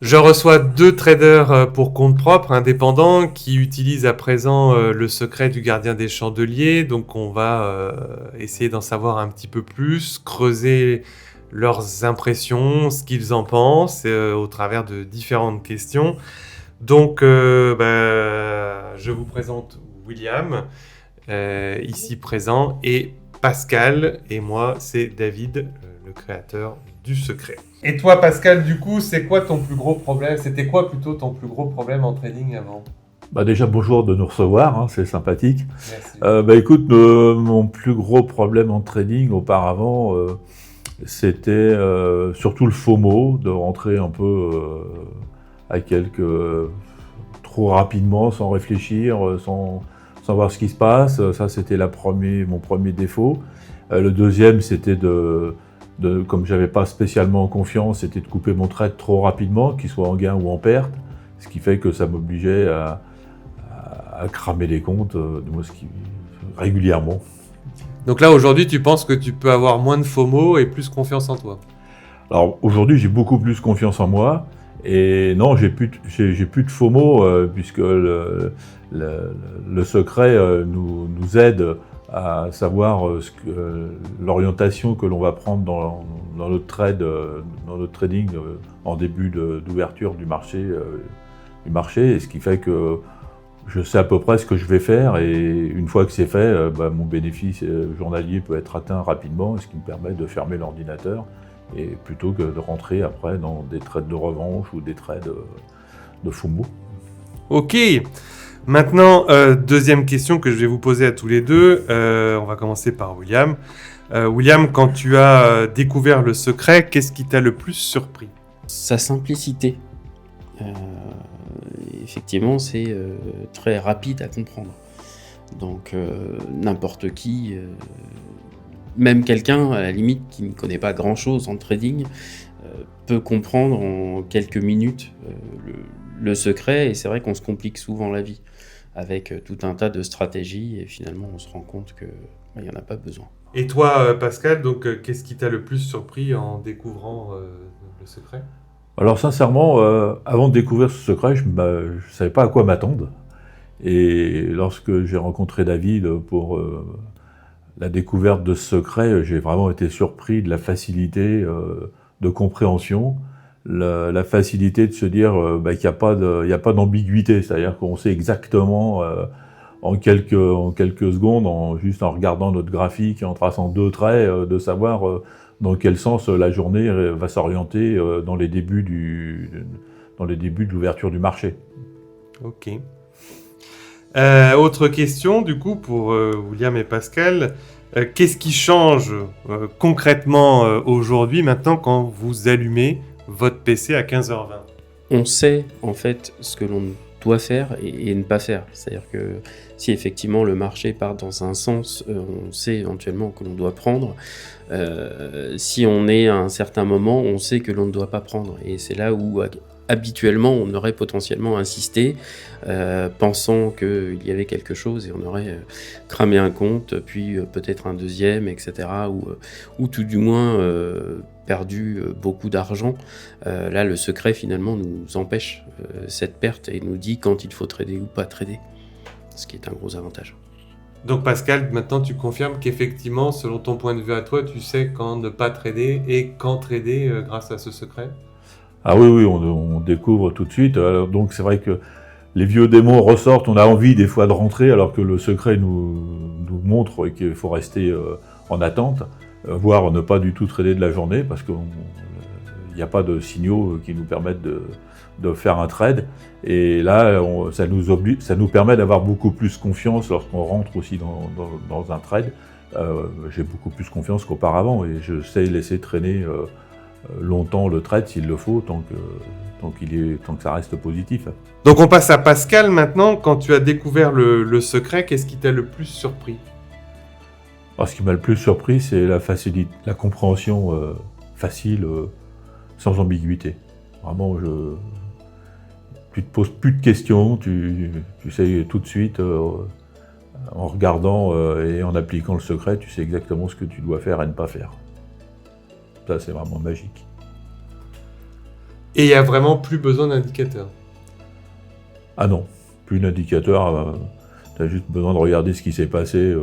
Je reçois 2 traders pour compte propre, indépendants, qui utilisent à présent le secret du gardien des chandeliers. Donc on va essayer d'en savoir un petit peu plus, creuser leurs impressions, ce qu'ils en pensent, au travers de différentes questions. Donc je vous présente William, ici présent, et Pascal, et moi c'est David, le créateur du secret. Et toi, Pascal, du coup, c'est quoi ton plus gros problème? C'était quoi plutôt ton plus gros problème en trading avant? Déjà, bonjour de nous recevoir, hein, c'est sympathique. Merci. Écoute, mon plus gros problème en trading auparavant, c'était surtout le FOMO, de rentrer un peu à trop rapidement, sans réfléchir, sans voir ce qui se passe. Ça, c'était mon premier défaut. Le deuxième, c'était comme j'avais pas spécialement confiance, c'était de couper mon trade trop rapidement, qu'il soit en gain ou en perte, ce qui fait que ça m'obligeait à cramer les comptes régulièrement. Donc là, aujourd'hui, tu penses que tu peux avoir moins de FOMO et plus confiance en toi? Alors aujourd'hui, j'ai beaucoup plus confiance en moi. Et non, j'ai plus de FOMO puisque le secret nous aide à savoir l'orientation que l'on va prendre dans notre trade, dans notre trading en début d'ouverture du marché, et ce qui fait que je sais à peu près ce que je vais faire, et une fois que c'est fait, mon bénéfice journalier peut être atteint rapidement, ce qui me permet de fermer l'ordinateur, et plutôt que de rentrer après dans des trades de revanche ou des trades de FOMO. Ok. Maintenant, deuxième question que je vais vous poser à tous les deux. On va commencer par William. William, quand tu as découvert le secret, qu'est-ce qui t'a le plus surpris? Sa simplicité. Effectivement, c'est très rapide à comprendre. Donc, n'importe qui, même quelqu'un à la limite qui ne connaît pas grand-chose en trading, peut comprendre en quelques minutes le secret. Et c'est vrai qu'on se complique souvent la vie avec tout un tas de stratégies, et finalement on se rend compte qu'il n'y en a pas besoin. Et toi, Pascal, donc qu'est-ce qui t'a le plus surpris en découvrant le secret? Alors sincèrement, avant de découvrir ce secret, je ne savais pas à quoi m'attendre. Et lorsque j'ai rencontré David pour la découverte de ce secret, j'ai vraiment été surpris de la facilité de compréhension, la facilité de se dire qu'il n'y a pas d'ambiguïté, c'est-à-dire qu'on sait exactement en quelques secondes, juste en regardant notre graphique et en traçant 2 traits, de savoir dans quel sens la journée va s'orienter dans les débuts de l'ouverture du marché. Ok. Autre question, du coup, pour William et Pascal. Qu'est-ce qui change concrètement aujourd'hui, maintenant, quand vous allumez votre PC à 15h20? On sait en fait ce que l'on doit faire et ne pas faire. C'est-à-dire que si effectivement le marché part dans un sens, on sait éventuellement que l'on doit prendre. Si on est à un certain moment, on sait que l'on ne doit pas prendre. Et c'est là où habituellement on aurait potentiellement insisté, pensant qu'il y avait quelque chose, et on aurait cramé un compte, puis peut-être un deuxième, etc. Ou tout du moins perdu beaucoup d'argent. Là, le secret finalement nous empêche cette perte et nous dit quand il faut trader ou pas trader, ce qui est un gros avantage. Donc Pascal, maintenant tu confirmes qu'effectivement, selon ton point de vue à toi, tu sais quand ne pas trader et quand trader grâce à ce secret? Ah oui, on découvre tout de suite. Alors, donc c'est vrai que les vieux démons ressortent, on a envie des fois de rentrer, alors que le secret nous montre qu'il faut rester en attente, voire ne pas du tout trader de la journée, parce qu'il n'y a pas de signaux qui nous permettent de faire un trade. Et là, ça nous permet d'avoir beaucoup plus confiance lorsqu'on rentre aussi dans un trade. J'ai beaucoup plus confiance qu'auparavant, et je sais laisser traîner longtemps le trade s'il le faut, tant que ça reste positif. Donc on passe à Pascal maintenant. Quand tu as découvert le secret, qu'est-ce qui t'a le plus surpris? Alors, ce qui m'a le plus surpris, c'est la compréhension facile, sans ambiguïté. Vraiment, tu te poses plus de questions, tu sais tout de suite, en regardant et en appliquant le secret, tu sais exactement ce que tu dois faire et ne pas faire. Ça, c'est vraiment magique. Et il n'y a vraiment plus besoin d'indicateur. Ah non, plus d'indicateur, tu as juste besoin de regarder ce qui s'est passé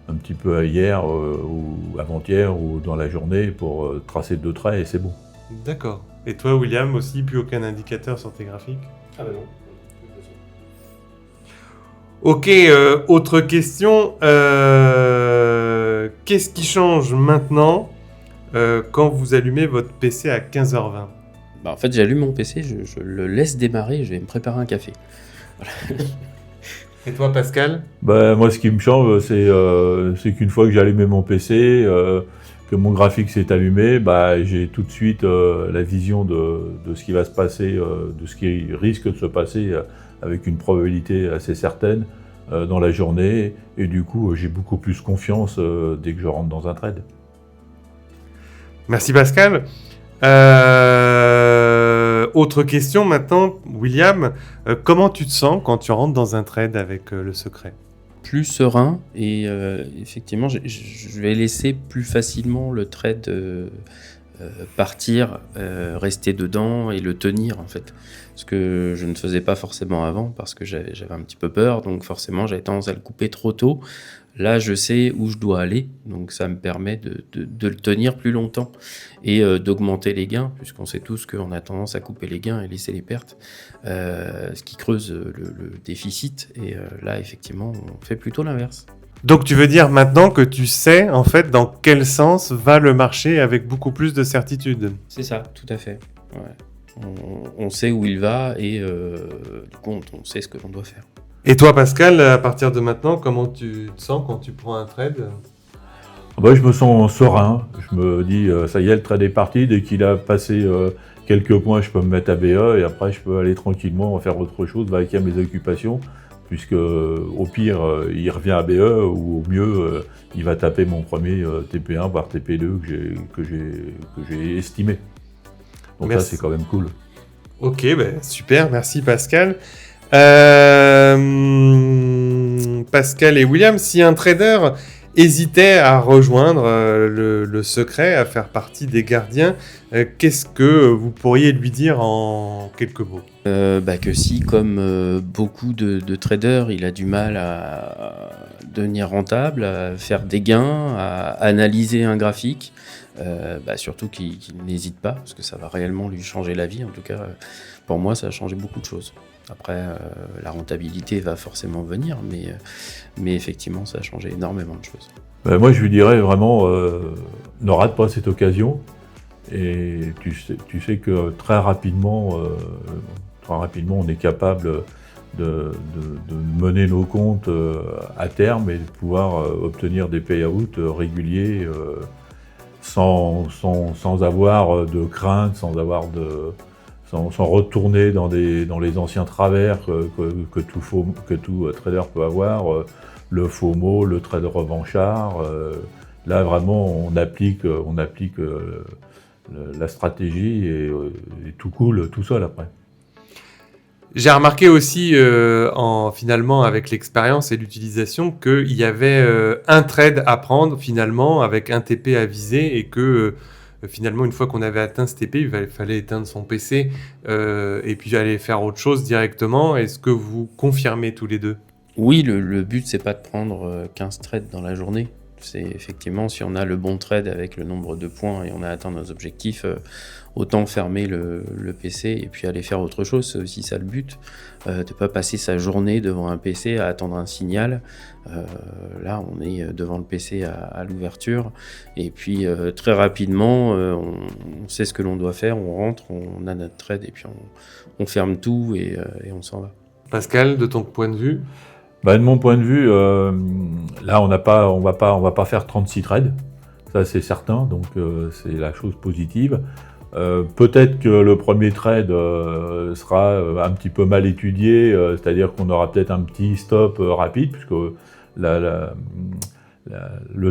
un petit peu hier ou avant-hier ou dans la journée pour tracer 2 traits et c'est bon. D'accord. Et toi, William, aussi, plus aucun indicateur sur tes graphiques? Ah bah non. Ok, autre question. Qu'est-ce qui change maintenant quand vous allumez votre PC à 15h20? Bah, en fait, j'allume mon PC, je le laisse démarrer, je vais me préparer un café. Et toi, Pascal? Bah, moi, ce qui me change, c'est qu'une fois que j'ai allumé mon PC, que mon graphique s'est allumé, bah, j'ai tout de suite la vision de ce qui va se passer, de ce qui risque de se passer avec une probabilité assez certaine dans la journée. Et du coup, j'ai beaucoup plus confiance dès que je rentre dans un trade. Merci, Pascal. Autre question maintenant, William. Comment tu te sens quand tu rentres dans un trade avec le secret? Plus serein et effectivement, je vais laisser plus facilement le trade partir, rester dedans et le tenir en fait. Ce que je ne faisais pas forcément avant parce que j'avais un petit peu peur, donc forcément j'avais tendance à le couper trop tôt. Là, je sais où je dois aller, donc ça me permet de le tenir plus longtemps et d'augmenter les gains, puisqu'on sait tous qu'on a tendance à couper les gains et laisser les pertes, ce qui creuse le déficit. Et là, effectivement, on fait plutôt l'inverse. Donc tu veux dire maintenant que tu sais en fait dans quel sens va le marché avec beaucoup plus de certitude? C'est ça, tout à fait. Ouais. On sait où il va et du coup, on sait ce que l'on doit faire. Et toi, Pascal, à partir de maintenant, comment tu te sens quand tu prends un trade? Bah, je me sens serein, je me dis ça y est, le trade est parti, dès qu'il a passé quelques points, je peux me mettre à BE et après je peux aller tranquillement faire autre chose, vaquer à mes occupations, puisque au pire, il revient à BE ou au mieux, il va taper mon premier TP1 voire TP2 que j'ai estimé. Donc Merci. ça, c'est quand même cool. Ok, super, merci Pascal. Pascal et William, si un trader hésitait à rejoindre le secret, à faire partie des gardiens, qu'est-ce que vous pourriez lui dire en quelques mots? Que si, comme beaucoup de traders, il a du mal à devenir rentable, à faire des gains, à analyser un graphique, surtout qu'il n'hésite pas, parce que ça va réellement lui changer la vie. En tout cas, pour moi, ça a changé beaucoup de choses. Après, la rentabilité va forcément venir, mais effectivement, ça a changé énormément de choses. Moi, je lui dirais vraiment, ne rate pas cette occasion. Et tu sais que très rapidement, on est capable de mener nos comptes à terme et de pouvoir obtenir des payouts réguliers sans avoir de crainte, sans retourner dans les anciens travers que tout trader peut avoir, le FOMO, le trade revanchard. Là, vraiment, on applique la stratégie et tout coule tout seul après. J'ai remarqué aussi, finalement, avec l'expérience et l'utilisation, qu'il y avait un trade à prendre, finalement, avec un TP à viser, et que, finalement, une fois qu'on avait atteint ce TP, il fallait éteindre son PC, et puis aller faire autre chose directement. Est-ce que vous confirmez tous les deux? Oui, le but, c'est pas de prendre 15 trades dans la journée. C'est effectivement, si on a le bon trade avec le nombre de points et on a atteint nos objectifs, autant fermer le PC et puis aller faire autre chose. C'est aussi ça le but, de pas passer sa journée devant un PC à attendre un signal. Là, on est devant le PC à l'ouverture et puis très rapidement, on sait ce que l'on doit faire, on rentre, on a notre trade et puis on ferme tout et on s'en va. Pascal, de ton point de vue? De mon point de vue, là, on va pas faire 36 trades, ça c'est certain, donc c'est la chose positive. Peut-être que le premier trade sera un petit peu mal étudié, c'est-à-dire qu'on aura peut-être un petit stop rapide, puisque le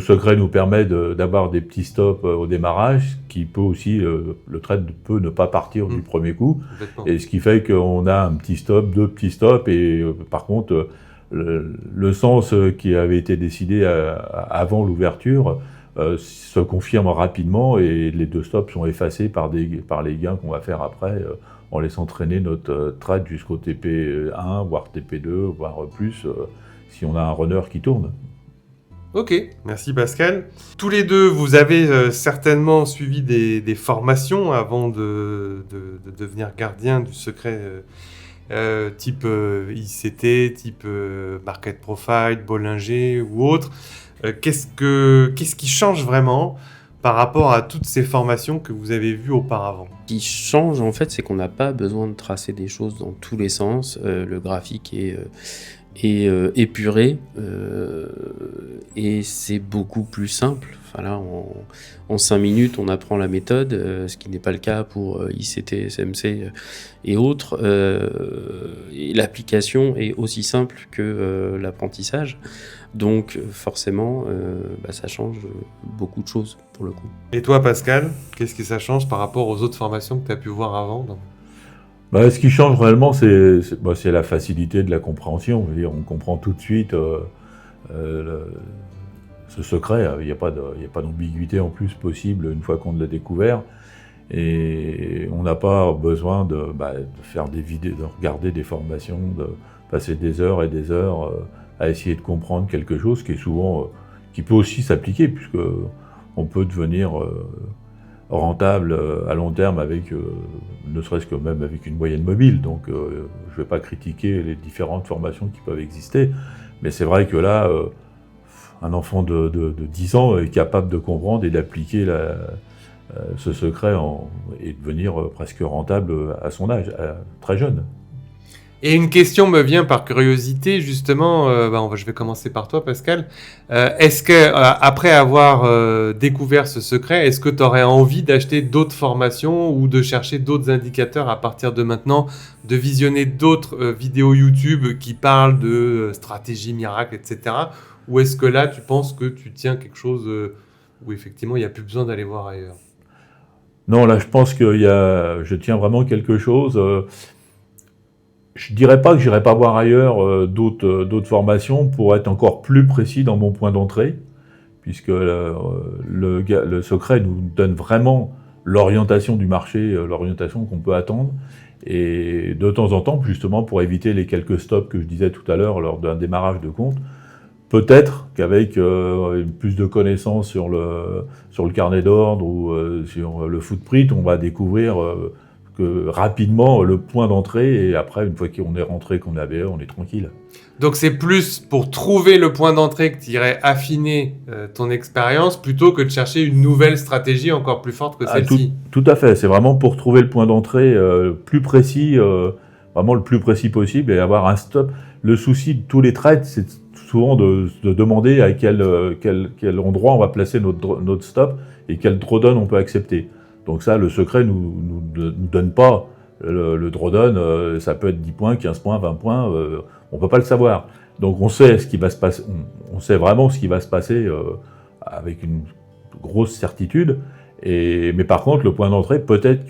secret nous permet d'avoir des petits stops au démarrage, qui peut aussi, le trade peut ne pas partir du premier coup, et ce qui fait qu'on a un petit stop, 2 petits stops, et par contre, le sens qui avait été décidé avant l'ouverture se confirment rapidement et les 2 stops sont effacés par les gains qu'on va faire après, en laissant traîner notre trade jusqu'au TP1, voire TP2, voire plus, si on a un runner qui tourne. Ok, merci Pascal. Tous les deux, vous avez certainement suivi des formations avant de devenir gardien du secret type ICT, type Market Profile, Bollinger ou autre. Qu'est-ce qui change vraiment par rapport à toutes ces formations que vous avez vues auparavant? Ce qui change, en fait, c'est qu'on n'a pas besoin de tracer des choses dans tous les sens. Le graphique est épuré et c'est beaucoup plus simple. Enfin là, en 5 minutes, on apprend la méthode, ce qui n'est pas le cas pour ICT, SMC et autres. Et l'application est aussi simple que l'apprentissage. Donc forcément, ça change beaucoup de choses pour le coup. Et toi Pascal, qu'est-ce que ça change par rapport aux autres formations que tu as pu voir avant Ce qui change réellement, c'est la facilité de la compréhension. Je veux dire, on comprend tout de suite ce secret. Il n'y a pas d'ambiguïté en plus possible une fois qu'on l'a découvert. Et on n'a pas besoin de faire des vidéos, de regarder des formations, de passer des heures et des heures à essayer de comprendre quelque chose qui peut aussi s'appliquer, puisque on peut devenir rentable à long terme avec, ne serait-ce que même avec une moyenne mobile. Donc je ne vais pas critiquer les différentes formations qui peuvent exister, mais c'est vrai que là, un enfant de 10 ans est capable de comprendre et d'appliquer ce secret et devenir presque rentable à son âge, très jeune. Et une question me vient par curiosité, justement, je vais commencer par toi Pascal. Est-ce que, après avoir découvert ce secret, est-ce que tu aurais envie d'acheter d'autres formations ou de chercher d'autres indicateurs à partir de maintenant, de visionner d'autres vidéos YouTube qui parlent de stratégie miracle, etc. Ou est-ce que là, tu penses que tu tiens quelque chose où effectivement, il n'y a plus besoin d'aller voir ailleurs? Non, là, je pense que je tiens vraiment quelque chose. Je dirais pas que j'irai pas voir ailleurs d'autres formations pour être encore plus précis dans mon point d'entrée, puisque le secret nous donne vraiment l'orientation du marché, l'orientation qu'on peut attendre, et de temps en temps, justement, pour éviter les quelques stops que je disais tout à l'heure lors d'un démarrage de compte, peut-être qu'avec plus de connaissances sur le carnet d'ordre ou sur le footprint, on va découvrir rapidement le point d'entrée, et après, une fois qu'on est rentré, qu'on avait, on est tranquille. Donc c'est plus pour trouver le point d'entrée que tu irais affiner ton expérience plutôt que de chercher une nouvelle stratégie encore plus forte que celle-ci. Tout à fait, c'est vraiment pour trouver le point d'entrée plus précis, vraiment le plus précis possible, et avoir un stop. Le souci de tous les trades, c'est souvent de demander à quel endroit on va placer notre stop et quel drawdown on peut accepter. Donc ça, le secret nous donne pas le drawdown, ça peut être 10 points, 15 points, 20 points, on peut pas le savoir. Donc on sait ce qui va se passer, on sait vraiment ce qui va se passer avec une grosse certitude. Mais par contre, le point d'entrée, peut-être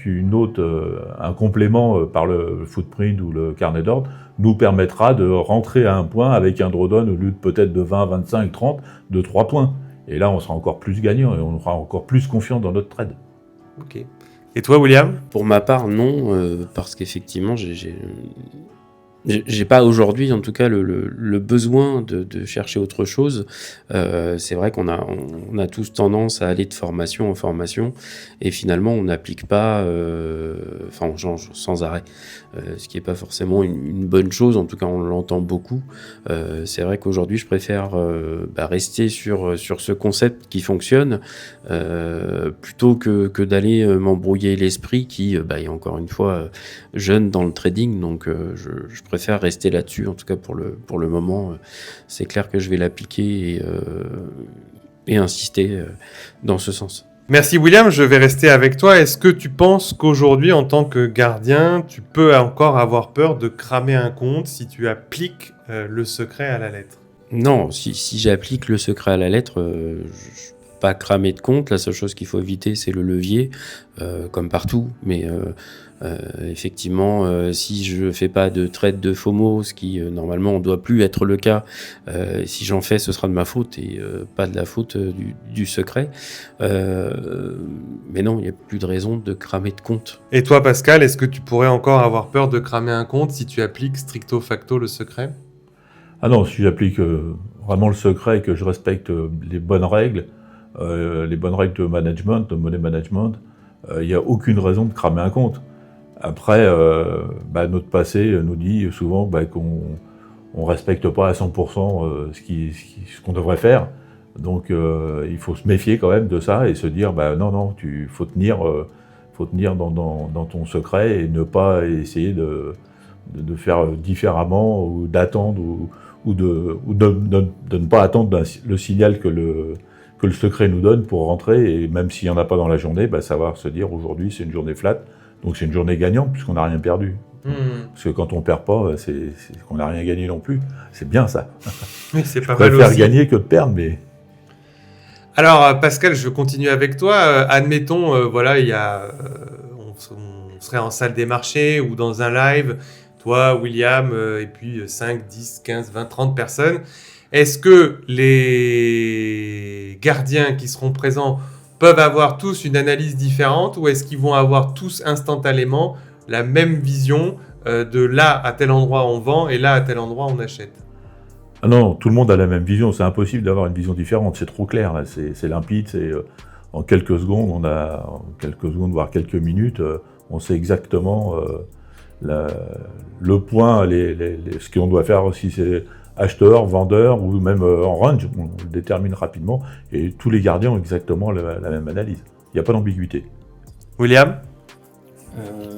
un complément par le footprint ou le carnet d'ordre, nous permettra de rentrer à un point avec un drawdown au lieu de peut-être de 20, 25, 30, de 3 points. Et là, on sera encore plus gagnant et on sera encore plus confiant dans notre trade. Ok. Et toi, William? Pour ma part, non, parce qu'effectivement, j'ai pas aujourd'hui, en tout cas, le besoin de chercher autre chose. C'est vrai qu'on a tous tendance à aller de formation en formation, et finalement, on n'applique pas, on change sans arrêt. Ce qui n'est pas forcément une bonne chose, en tout cas, on l'entend beaucoup. C'est vrai qu'aujourd'hui, je préfère rester sur ce concept qui fonctionne, plutôt que d'aller m'embrouiller l'esprit qui est encore une fois jeune dans le trading. Donc, je préfère rester là-dessus, en tout cas pour le moment. C'est clair que je vais l'appliquer et insister dans ce sens. Merci William, je vais rester avec toi. Est-ce que tu penses qu'aujourd'hui, en tant que gardien, tu peux encore avoir peur de cramer un compte si tu appliques le secret à la lettre? Non, si j'applique le secret à la lettre, je pas cramer de compte. La seule chose qu'il faut éviter, c'est le levier, comme partout. Mais Effectivement, si je fais pas de trade de FOMO, ce qui normalement ne doit plus être le cas, si j'en fais, ce sera de ma faute et pas de la faute du secret. Mais non, il n'y a plus de raison de cramer de compte. Et toi, Pascal, est-ce que tu pourrais encore avoir peur de cramer un compte si tu appliques stricto facto le secret? Ah non, si j'applique vraiment le secret et que je respecte les bonnes règles de management, de money management, il n'y a aucune raison de cramer un compte. Après, notre passé nous dit souvent qu'on ne respecte pas à 100% ce qu'on devrait faire. Donc il faut se méfier quand même de ça et se dire non, faut tenir dans ton secret et ne pas essayer de faire différemment ou d'attendre ou de ne pas attendre le signal que le secret nous donne pour rentrer, et même s'il n'y en a pas dans la journée, savoir se dire aujourd'hui c'est une journée flat, donc c'est une journée gagnante puisqu'on n'a rien perdu. Parce que quand on perd pas, c'est qu'on n'a rien gagné non plus. C'est bien ça. Oui, c'est pas Je mal préfère aussi. gagner que de perdre, mais... Alors, Pascal, je continue avec toi. Admettons, on serait en salle des marchés ou dans un live, toi, William, et puis 5, 10, 15, 20, 30 personnes. Est-ce que les gardiens qui seront présents peuvent avoir tous une analyse différente, ou est-ce qu'ils vont avoir tous instantanément la même vision de là à tel endroit on vend et là à tel endroit on achète? Ah non, tout le monde a la même vision, c'est impossible d'avoir une vision différente, c'est trop clair, là. C'est limpide, en quelques secondes, voire quelques minutes, on sait exactement le point, ce qu'on doit faire, si c'est acheteur, vendeur, ou même en range, on le détermine rapidement, et tous les gardiens ont exactement la même analyse. Il n'y a pas d'ambiguïté. William?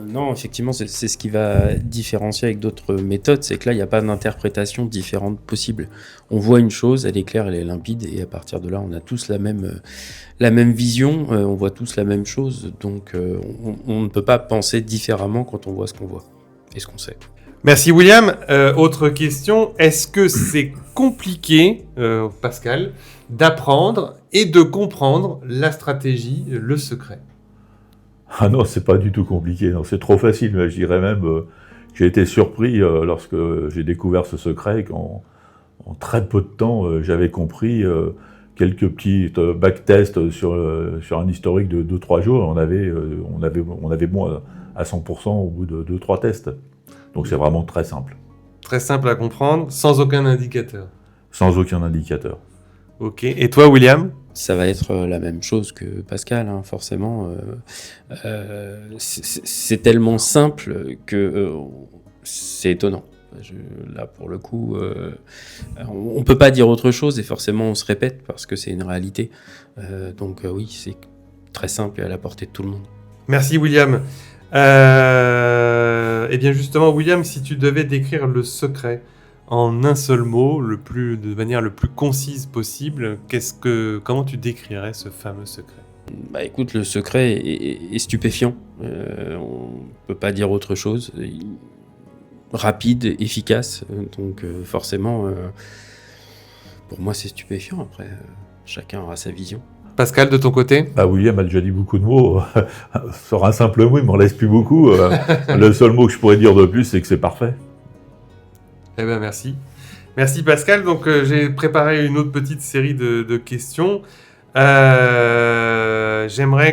Non, effectivement, c'est ce qui va différencier avec d'autres méthodes, c'est que là, il n'y a pas d'interprétation différente possible. On voit une chose, elle est claire, elle est limpide, et à partir de là, on a tous la même vision, on voit tous la même chose, donc on ne peut pas penser différemment quand on voit ce qu'on voit et ce qu'on sait. Merci William. Autre question, est-ce que c'est compliqué, Pascal, d'apprendre et de comprendre la stratégie, le secret? Ah non, c'est pas du tout compliqué, non, c'est trop facile. Je dirais même que j'ai été surpris lorsque j'ai découvert ce secret, qu'en très peu de temps, j'avais compris quelques petits backtests sur un historique de 2-3 jours. On avait bon à 100% au bout de 2-3 tests. Donc c'est vraiment très simple. Très simple à comprendre, sans aucun indicateur. Sans aucun indicateur. Ok. Et toi, William? Ça va être la même chose que Pascal, hein, forcément. C'est tellement simple que c'est étonnant. Là, pour le coup, on peut pas dire autre chose et forcément on se répète parce que c'est une réalité. Donc oui, c'est très simple et à la portée de tout le monde. Merci William. Eh bien justement, William, si tu devais décrire le secret en un seul mot, de manière le plus concise possible, comment tu décrirais ce fameux secret? Bah écoute, le secret est stupéfiant. On peut pas dire autre chose. Rapide, efficace. Donc forcément, pour moi, c'est stupéfiant. Après, chacun aura sa vision. Pascal, de ton côté? William a déjà dit beaucoup de mots. Sur un simple mot, il m'en laisse plus beaucoup. Le seul mot que je pourrais dire de plus, c'est que c'est parfait. Eh bien, merci. Merci Pascal. Donc, j'ai préparé une autre petite série de questions. J'aimerais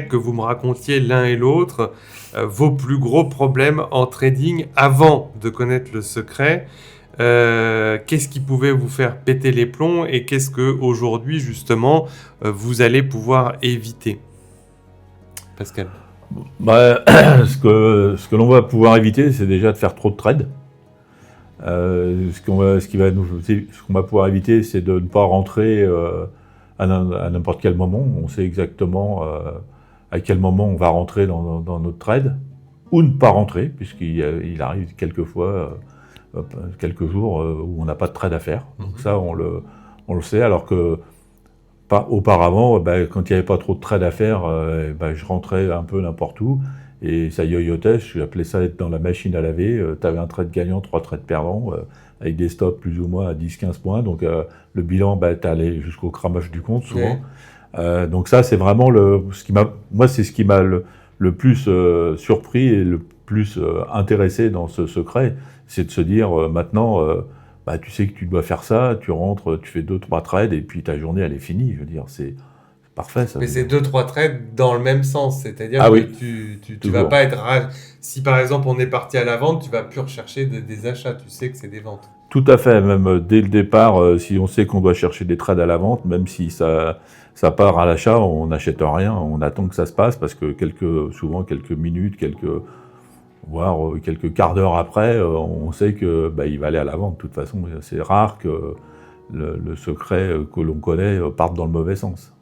que vous me racontiez l'un et l'autre vos plus gros problèmes en trading avant de connaître le secret. Qu'est-ce qui pouvait vous faire péter les plombs et qu'est-ce que aujourd'hui justement vous allez pouvoir éviter? Pascal. Ce que l'on va pouvoir éviter, c'est déjà de faire trop de trades. Ce qu'on va pouvoir éviter, c'est de ne pas rentrer à n'importe quel moment. On sait exactement à quel moment on va rentrer dans notre trade, ou ne pas rentrer, puisqu'il arrive quelquefois quelques jours où on n'a pas de trade à faire. Donc ça, on le sait, alors que auparavant, quand il n'y avait pas trop de trade à faire, je rentrais un peu n'importe où, et ça yoyotait, j'appelais ça être dans la machine à laver. Tu avais un trade gagnant, 3 trades perdants, avec des stops plus ou moins à 10-15 points, donc le bilan, t'allais jusqu'au cramage du compte, souvent. Donc ça, c'est vraiment ce qui m'a le plus surpris et plus intéressé dans ce secret, c'est de se dire maintenant, tu sais que tu dois faire ça, tu rentres, tu fais 2-3 trades et puis ta journée elle est finie. Je veux dire, c'est parfait ça. Mais c'est 2-3 trades dans le même sens, c'est-à-dire Ah que oui, tu vas toujours. pas être si par exemple on est parti à la vente, tu vas plus rechercher des achats, tu sais que c'est des ventes. Tout à fait, même dès le départ, si on sait qu'on doit chercher des trades à la vente, même si ça part à l'achat, on n'achète rien, on attend que ça se passe parce que souvent quelques minutes, voire quelques quarts d'heure après, on sait que il va aller à la vente. De toute façon, c'est rare que le secret que l'on connaît parte dans le mauvais sens.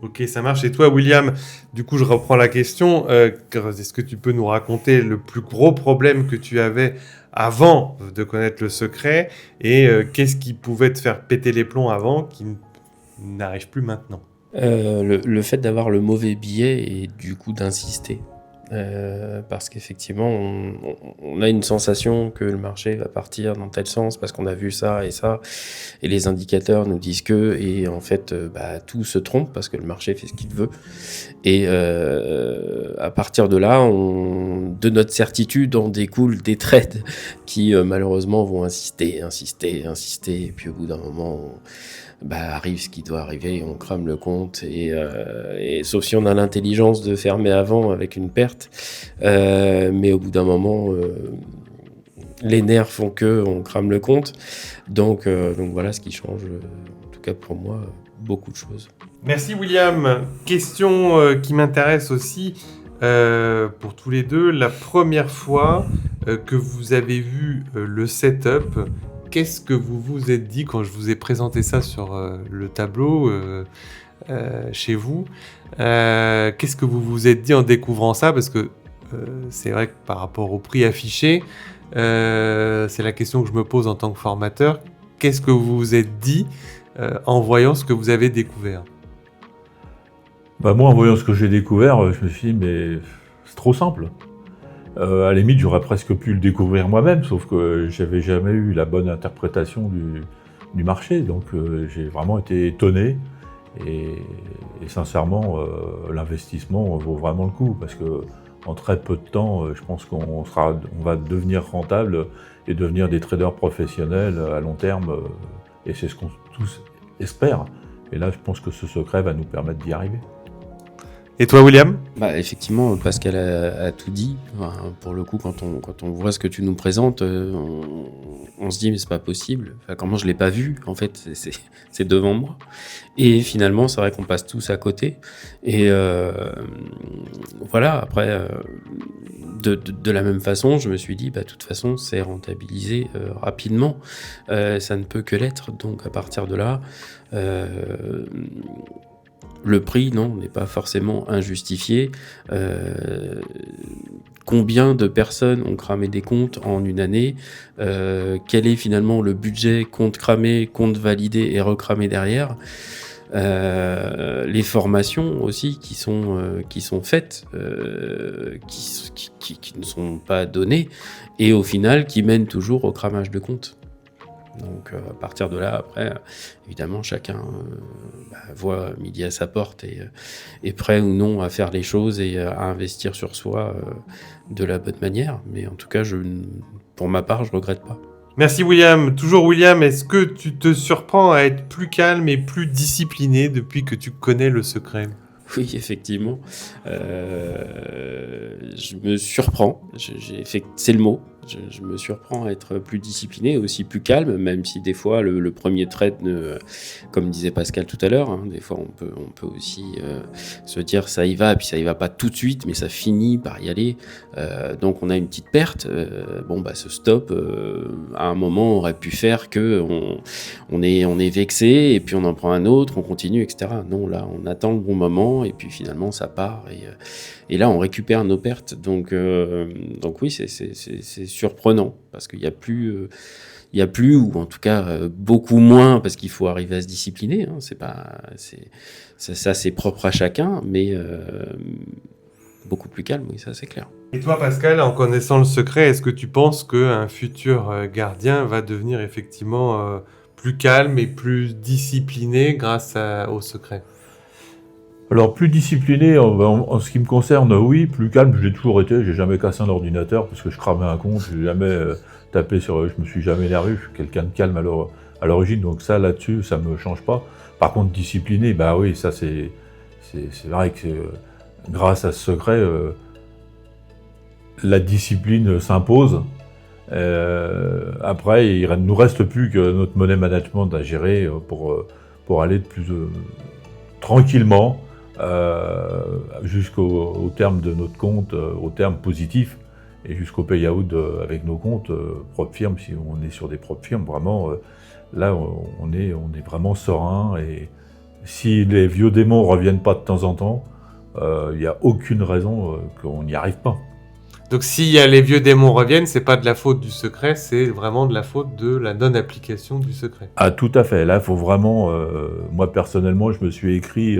Ok, ça marche. Et toi, William, du coup, je reprends la question. Est-ce que tu peux nous raconter le plus gros problème que tu avais avant de connaître le secret et qu'est-ce qui pouvait te faire péter les plombs avant qui n'arrive plus maintenant? Le fait d'avoir le mauvais billet et du coup d'insister. Parce qu'effectivement, on a une sensation que le marché va partir dans tel sens parce qu'on a vu ça, et les indicateurs nous disent que, et en fait, tout se trompe parce que le marché fait ce qu'il veut. Et à partir de là, de notre certitude, en découlent des trades qui malheureusement vont insister, et puis au bout d'un moment, arrive ce qui doit arriver, on crame le compte, et sauf si on a l'intelligence de fermer avant avec une perte, mais au bout d'un moment, les nerfs font que on crame le compte, donc voilà ce qui change, en tout cas pour moi, beaucoup de choses. Merci William. Question qui m'intéresse aussi pour tous les deux. La première fois que vous avez vu le setup, qu'est-ce que vous vous êtes dit quand je vous ai présenté ça sur le tableau chez vous? Qu'est-ce que vous vous êtes dit en découvrant ça? Parce que c'est vrai que par rapport au prix affiché, c'est la question que je me pose en tant que formateur. Qu'est-ce que vous vous êtes dit en voyant ce que vous avez découvert? Moi, en voyant ce que j'ai découvert, je me suis dit, mais c'est trop simple. À la limite, j'aurais presque pu le découvrir moi-même, sauf que j'avais jamais eu la bonne interprétation du marché. Donc j'ai vraiment été étonné. Et sincèrement, l'investissement vaut vraiment le coup, parce que en très peu de temps, je pense qu'on va devenir rentable et devenir des traders professionnels à long terme. Et c'est ce qu'on tous espère. Et là, je pense que ce secret va nous permettre d'y arriver. Et toi, William? Effectivement, Pascal a tout dit. Enfin, pour le coup, quand on voit ce que tu nous présentes, on se dit mais c'est pas possible. Enfin, comment je l'ai pas vu? En fait, c'est devant moi. Et finalement, c'est vrai qu'on passe tous à côté. Et voilà. Après, de la même façon, je me suis dit, de toute façon, c'est rentabilisé rapidement. Ça ne peut que l'être. Donc, à partir de là. Le prix, non, n'est pas forcément injustifié. Combien de personnes ont cramé des comptes en une année? Quel est finalement le budget compte cramé, compte validé et recramé derrière? Les formations aussi qui sont faites, qui ne sont pas données, et au final qui mènent toujours au cramage de comptes. Donc à partir de là, après, évidemment, chacun voit midi à sa porte et est prêt ou non à faire les choses et à investir sur soi de la bonne manière. Mais en tout cas, pour ma part, je regrette pas. Merci William. Toujours William, est-ce que tu te surprends à être plus calme et plus discipliné depuis que tu connais le secret? Oui, effectivement. Je me surprends. C'est le mot. Je me surprends à être plus discipliné, aussi plus calme, même si des fois le premier trade, comme disait Pascal tout à l'heure, des fois on peut aussi se dire ça y va, et puis ça y va pas tout de suite, mais ça finit par y aller. Donc on a une petite perte. Ce stop, à un moment, aurait pu faire que on est vexé, et puis on en prend un autre, on continue, etc. Non, là, on attend le bon moment, et puis finalement ça part, et là on récupère nos pertes. Donc oui, c'est surprenant, parce qu'il y a plus, ou en tout cas beaucoup moins, parce qu'il faut arriver à se discipliner. Ça c'est propre à chacun, mais beaucoup plus calme, oui, ça c'est clair. Et toi, Pascal, en connaissant le secret, est-ce que tu penses qu'un futur gardien va devenir effectivement plus calme et plus discipliné grâce au secret? Alors, plus discipliné, en ce qui me concerne, oui, plus calme, je l'ai toujours été. J'ai jamais cassé un ordinateur parce que je cramais un compte, j'ai jamais tapé sur. Je me suis jamais énervé, je suis quelqu'un de calme à l'origine, donc ça, là-dessus, ça me change pas. Par contre, discipliné, bah oui, ça, c'est vrai que grâce à ce secret, la discipline s'impose. Après, il ne nous reste plus que notre money management à gérer pour aller de plus tranquillement jusqu'au terme de notre compte, au terme positif, et jusqu'au payout avec nos comptes propres firmes. Si on est sur des propres firmes, vraiment, là, on est vraiment serein. Et si les vieux démons ne reviennent pas de temps en temps, il n'y a aucune raison qu'on n'y arrive pas. Donc si les vieux démons reviennent, c'est pas de la faute du secret, c'est vraiment de la faute de la non-application du secret. Ah, tout à fait. Là, il faut vraiment... moi, personnellement, je me suis écrit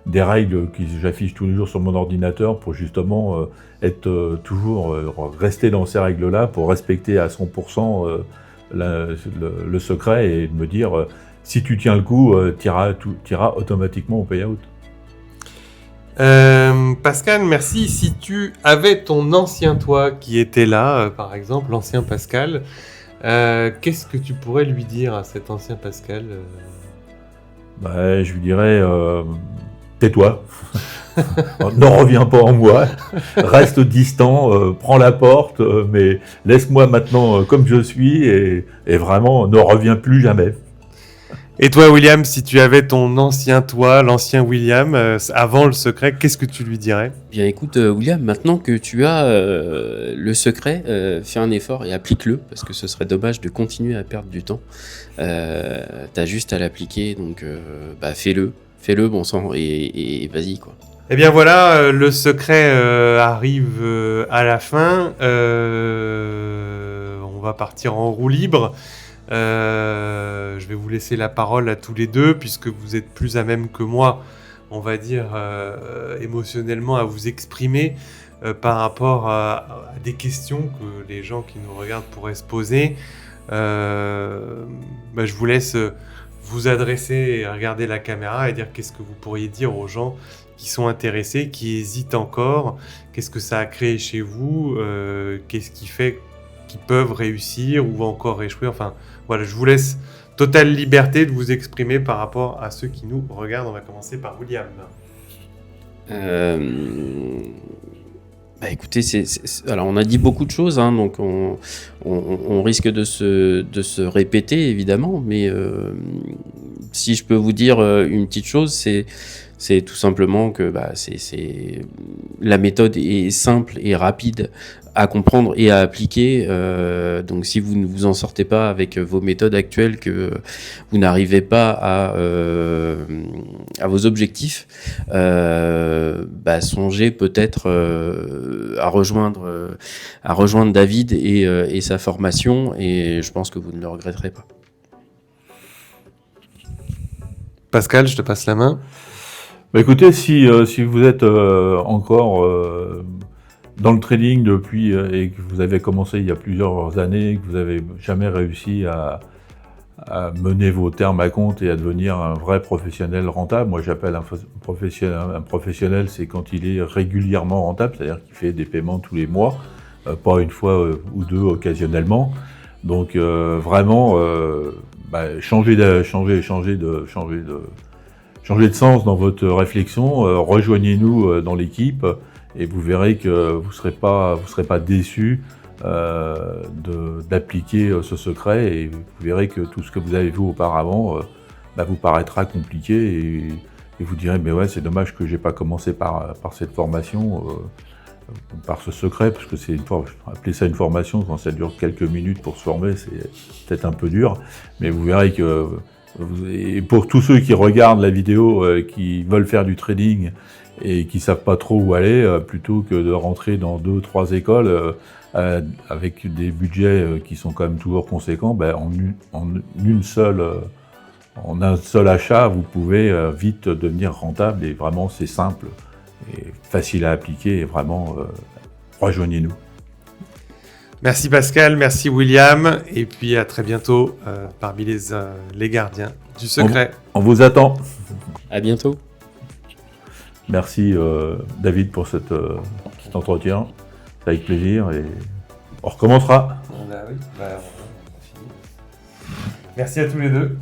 des règles que j'affiche tous les jours sur mon ordinateur pour justement être toujours... rester dans ces règles-là, pour respecter à 100% le secret et de me dire, si tu tiens le coup, tu iras automatiquement au payout. Pascal, merci. Si tu avais ton ancien toi qui était là, par exemple, l'ancien Pascal, qu'est-ce que tu pourrais lui dire à cet ancien Pascal Je lui dirais, tais-toi, ne reviens pas en moi, reste distant, prends la porte, mais laisse-moi maintenant comme je suis et vraiment ne reviens plus jamais. Et toi, William, si tu avais ton ancien toi, l'ancien William, avant le secret, qu'est-ce que tu lui dirais ? Bien écoute, William, maintenant que tu as le secret, fais un effort et applique-le, parce que ce serait dommage de continuer à perdre du temps. T'as juste à l'appliquer, donc fais-le, bon sang, et vas-y, quoi. Eh bien voilà, le secret arrive à la fin. On va partir en roue libre. Je vais vous laisser la parole à tous les deux, puisque vous êtes plus à même que moi, on va dire, émotionnellement, à vous exprimer par rapport à des questions que les gens qui nous regardent pourraient se poser. Je vous laisse vous adresser et regarder la caméra et dire qu'est-ce que vous pourriez dire aux gens qui sont intéressés, qui hésitent encore, qu'est-ce que ça a créé chez vous, qu'est-ce qui fait qu'ils peuvent réussir ou encore échouer. Enfin, voilà, je vous laisse totale liberté de vous exprimer par rapport à ceux qui nous regardent. On va commencer par William. Écoutez, alors on a dit beaucoup de choses, hein, donc on risque de se répéter évidemment, mais si je peux vous dire une petite chose, c'est tout simplement que la méthode est simple et rapide à comprendre et à appliquer. Donc si vous ne vous en sortez pas avec vos méthodes actuelles, que vous n'arrivez pas à vos objectifs, songez peut-être à rejoindre David et sa formation, et je pense que vous ne le regretterez pas. Pascal, je te passe la main. Écoutez, si vous êtes encore dans le trading depuis et que vous avez commencé il y a plusieurs années, que vous n'avez jamais réussi à mener vos termes à compte et à devenir un vrai professionnel rentable, moi j'appelle un professionnel, c'est quand il est régulièrement rentable, c'est-à-dire qu'il fait des paiements tous les mois, pas une fois ou deux occasionnellement. Donc vraiment, changez de sens dans votre réflexion, rejoignez-nous dans l'équipe et vous verrez que vous serez pas déçus d'appliquer ce secret, et vous verrez que tout ce que vous avez vu auparavant vous paraîtra compliqué et vous direz mais ouais, c'est dommage que j'ai pas commencé par cette formation, par ce secret, parce que appeler ça une formation quand ça dure quelques minutes pour se former, c'est peut-être un peu dur, mais vous verrez que et pour tous ceux qui regardent la vidéo, qui veulent faire du trading et qui savent pas trop où aller, plutôt que de rentrer dans 2-3 écoles avec des budgets qui sont quand même toujours conséquents, en un seul achat, vous pouvez vite devenir rentable, et vraiment c'est simple et facile à appliquer, et vraiment rejoignez-nous. Merci Pascal, merci William, et puis à très bientôt parmi les gardiens du secret. On vous attend. À bientôt. Merci David pour cet entretien. C'est avec plaisir et on recommencera. Oui, on va finir. Merci à tous les deux.